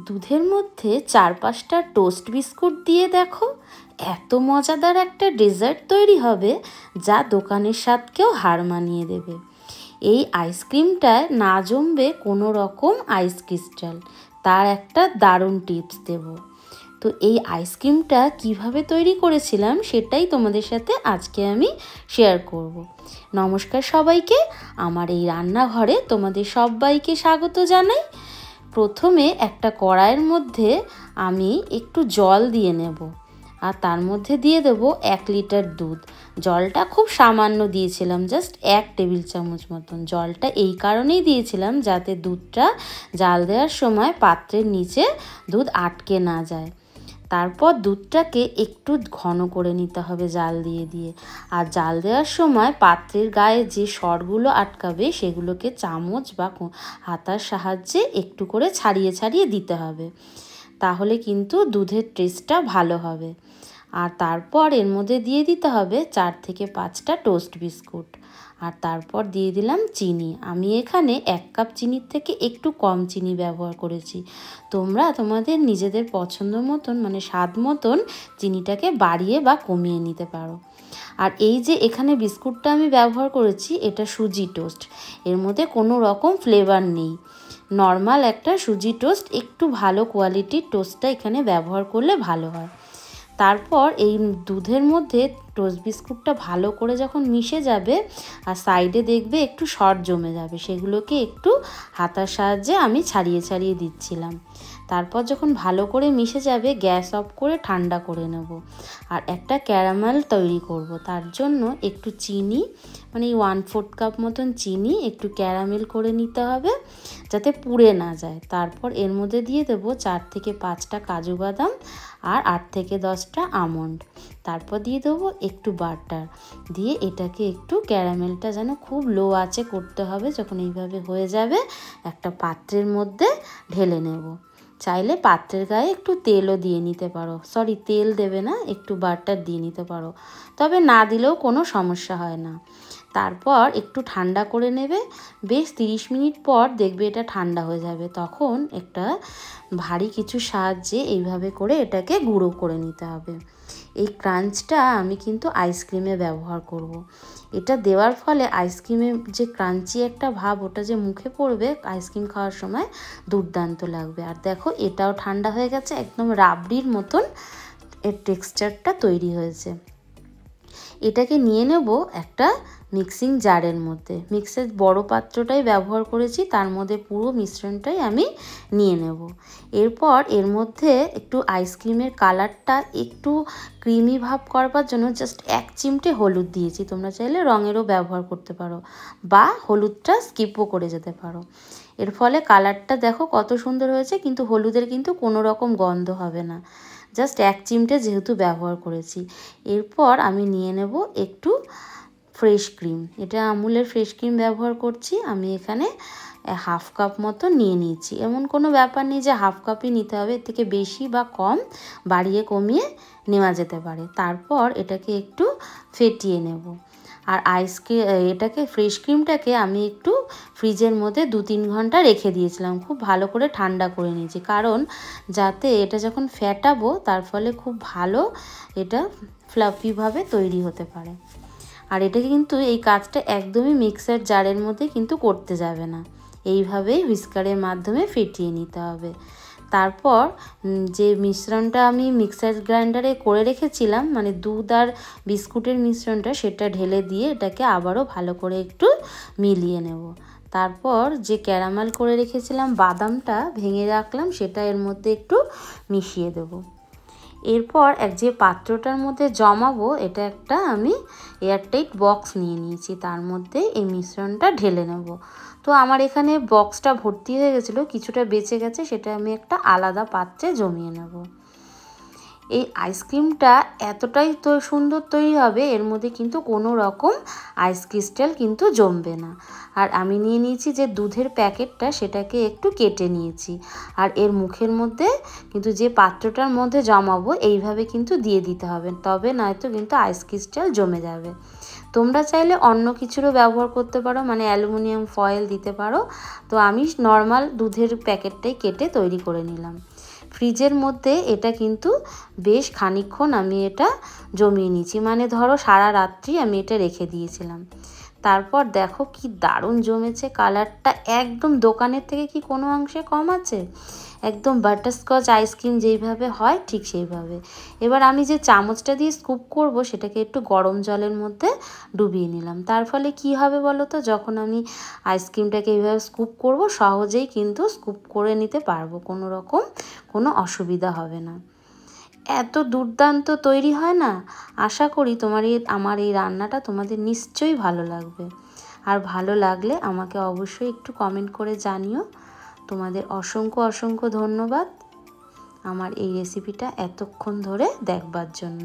দুধের মধ্যে 4-5টা toast biscuit দিয়ে দেখো এত মজাদার একটা ডেজার্ট তৈরি হবে যা দোকানের স্বাদকেও হার মানিয়ে দেবে। এই আইসক্রিমটায় না জমবে কোনো রকম আইস ক্রিস্টাল, তার একটা দারুণ টিপস দেব। তো এই আইসক্রিমটা কিভাবে তৈরি করেছিলাম সেটাই তোমাদের সাথে আজকে আমি শেয়ার করব। নমস্কার সবাইকে, আমার এই রান্নাঘরে তোমাদের সবাইকে স্বাগত জানাই। প্রথমে একটা কড়াইয়ের মধ্যে আমি একটু জল দিয়ে নেব, আর তার মধ্যে দিয়ে দেবো 1 লিটার দুধ। জলটা খুব সামান্য দিয়েছিলাম, জাস্ট 1 টেবিল চামচ মতন। জলটা এই কারণেই দিয়েছিলাম যাতে দুধটা জাল দেওয়ার সময় পাত্রের নিচে দুধ আটকে না যায়। তারপর দুধটাকে একটু ঘন করে নিতে হবে জাল দিয়ে দিয়ে। আর জাল দেওয়ার সময় পাত্রের গায়ে যে সরগুলো আটকাবে সেগুলোকে চামচ বা হাতার সাহায্যে একটু করে ছাড়িয়ে ছাড়িয়ে দিতে হবে, তাহলে কিন্তু দুধের টেস্টটা ভালো হবে। আর তারপর এর মধ্যে দিয়ে দিতে হবে 4 থেকে 5টা টোস্ট বিস্কুট। আর তারপর দিয়ে দিলাম চিনি। আমি এখানে 1 কাপ চিনির থেকে একটু কম চিনি ব্যবহার করেছি। তোমরা তোমাদের নিজেদের পছন্দ মতন মানে স্বাদ মতন চিনিটাকে বাড়িয়ে বা কমিয়ে নিতে পারো। আর এই যে এখানে বিস্কুটটা আমি ব্যবহার করেছি, এটা সুজি টোস্ট, এর মধ্যে কোনো রকম ফ্লেভার নেই। নর্মাল একটা সুজি টোস্ট, একটু ভালো কোয়ালিটির টোস্টটা এখানে ব্যবহার করলে ভালো হয়। তারপর এই দুধের মধ্যে টোস্ট বিস্কুটটা ভালো করে যখন মিশে যাবে আর সাইডে দেখবে একটু সর জমে যাবে, সেগুলোকে একটু হাতার সাহায্যে আমি ছাড়িয়ে ছাড়িয়ে দিচ্ছিলাম। তারপর যখন ভালো করে মিশে যাবে গ্যাস অফ করে ঠান্ডা করে নেব। আর একটা ক্যারামেল তৈরি করব, তার জন্য একটু চিনি মানে 1/4 কাপ মতন চিনি একটু ক্যারামেল করে নিতে হবে যাতে পুড়ে না যায়। তারপর এর মধ্যে দিয়ে দেবো 4 থেকে 5টা কাজু বাদাম আর 8 থেকে 10টা আমন্ড। তারপর দিয়ে দেবো একটু বাটার দিয়ে এটাকে একটু ক্যারামেলটা যেন খুব লো আঁচে করতে হবে। যখন এইভাবে হয়ে যাবে একটা পাত্রের মধ্যে ঢেলে নেব। চাইলে পাত্রের গায়ে একটু তেলও দিয়ে নিতে পারো, সরি তেল দেবে না, একটু বাটার দিয়ে নিতে পারো, তবে না দিলেও কোনো সমস্যা হয় না। তারপর একটু ঠান্ডা করে নেবে, বেশ 30 মিনিট পর দেখবে এটা ঠান্ডা হয়ে যাবে। তখন একটা ভারী কিছু সাহায্যে এইভাবে করে এটাকে গুঁড়ো করে নিতে হবে। এই ক্রাঞ্চটা আমি কিন্তু আইসক্রিমে ব্যবহার করব। এটা দেওয়ার ফলে আইসক্রিমের যে ক্রাঞ্চি একটা ভাব ওটা যে মুখে পড়বে আইসক্রিম খাওয়ার সময় দুর্দান্ত লাগবে। আর দেখো এটাও ঠান্ডা হয়ে গেছে, একদম রাবড়ির মতন এর টেক্সচারটা তৈরি হয়েছে। এটাকে নিয়ে নেব একটা মিক্সিং জারের মধ্যে। মিক্সের বড় পাত্রটাই ব্যবহার করেছি, তার মধ্যে পুরো মিশ্রণটাই আমি নিয়ে নেব। এরপর এর মধ্যে একটু আইসক্রিমের কালারটা একটু ক্রিমি ভাব করবার জন্য জাস্ট 1 চিমটে হলুদ দিয়েছি। তোমরা চাইলে রঙেরও ব্যবহার করতে পারো বা হলুদটা স্কিপও করে যেতে পারো। এর ফলে কালারটা দেখো কত সুন্দর হয়েছে, কিন্তু হলুদের কিন্তু কোনো রকম গন্ধ হবে না, জাস্ট 1 চিমটে যেহেতু ব্যবহার করেছি। এরপর আমি নিয়ে নেব একটু ফ্রেশ ক্রিম। এটা আমুলের ফ্রেশ ক্রিম ব্যবহার করছি। আমি এখানে 1/2 কাপ মতো নিয়ে নিয়েছি। এমন কোনো ব্যাপার নেই যে 1/2 কাপই নিতে হবে, এর থেকে বেশি বা কম বাড়িয়ে কমিয়ে নেওয়া যেতে পারে। তারপর এটাকে একটু ফেটিয়ে নেব। আর এটাকে ফ্রেশ ক্রিমটাকে আমি একটু ফ্রিজের মধ্যে 2-3 ঘন্টা রেখে দিয়েছিলাম, খুব ভালো করে ঠান্ডা করে নিয়েছি, কারণ যাতে এটা যখন ফেটাবো তার ফলে খুব ভালো এটা ফ্লাফিভাবে তৈরি হতে পারে। আর এটাকে কিন্তু এই কাজটা একদমই মিক্সার জারের মধ্যে কিন্তু করতে যাবে না, এইভাবেই হুইস্কারের মাধ্যমে ফেটিয়ে নিতে হবে। তারপর যে মিশ্রণটা আমি মিক্সার গ্রাইন্ডারে করে রেখেছিলাম মানে দুধ আর বিস্কুটের মিশ্রণটা, সেটা ঢেলে দিয়ে এটাকে আবারও ভালো করে একটু মিলিয়ে নেব। তারপর যে ক্যারামেল করে রেখেছিলাম বাদামটা ভেঙে রাখলাম, সেটা এর মধ্যে একটু মিশিয়ে দেব। এরপর যে পাত্রটার মধ্যে জমাবো এটা একটা আমি এয়ারটাইট বক্স নিয়ে নিয়েছি, তার মধ্যে এই মিশ্রণটা ঢেলে নেব। তো আমার এখানে বক্সটা ভর্তি হয়ে গেছিলো, কিছুটা বেঁচে গেছে, সেটা আমি একটা আলাদা পাত্রে জমিয়ে নেব। এই আইসক্রিমটা এতটাই তো সুন্দর তৈরি হবে, এর মধ্যে কিন্তু কোনো রকম আইস ক্রিস্টাল কিন্তু জমবে না। আর আমি নিয়ে নিয়েছি যে দুধের প্যাকেটটা, সেটাকে একটু কেটে নিয়েছি। আর এর মুখের মধ্যে কিন্তু যে পাত্রটার মধ্যে জমাবো এইভাবে কিন্তু দিয়ে দিতে হবে, তবে নয়তো কিন্তু আইস ক্রিস্টাল জমে যাবে। তোমরা চাইলে অন্য কিছুরও ব্যবহার করতে পারো, মানে অ্যালুমিনিয়াম ফয়েল দিতে পারো। তো আমি নর্মাল দুধের প্যাকেটটাই কেটে তৈরি করে নিলাম। ফ্রিজের মধ্যে এটা কিন্তু বেশ খানিকক্ষণ আমি এটা জমিয়ে নিয়েছি, মানে ধরো সারা রাত্রি আমি এটা রেখে দিয়েছিলাম। তারপর দেখো কি দারুণ জমেছে, কালারটা একদম দোকানের থেকে কি কোনো অংশে কম আছে, একদম বাটারস্কচ আইসক্রিম যেইভাবে হয় ঠিক সেইভাবে। এবার আমি যে চামচটা দিয়ে স্কুপ করব সেটাকে একটু গরম জলের মধ্যে ডুবিয়ে নিলাম। তার ফলে কি হবে বলো তো, যখন আমি আইসক্রিমটাকে এইভাবে স্কুপ করব সহজেই কিন্তু স্কুপ করে নিতে পারবো, কোনো রকম কোনো অসুবিধা হবে না। এত দুর্দান্ত তৈরি হয় না। আশা করি আমার এই রান্নাটা তোমাদের নিশ্চয়ই ভালো লাগবে। আর ভালো লাগলে আমাকে অবশ্যই একটু কমেন্ট করে জানিও। তোমাদের অসংখ্য অসংখ্য ধন্যবাদ আমার এই রেসিপিটা এতক্ষণ ধরে দেখবার জন্য।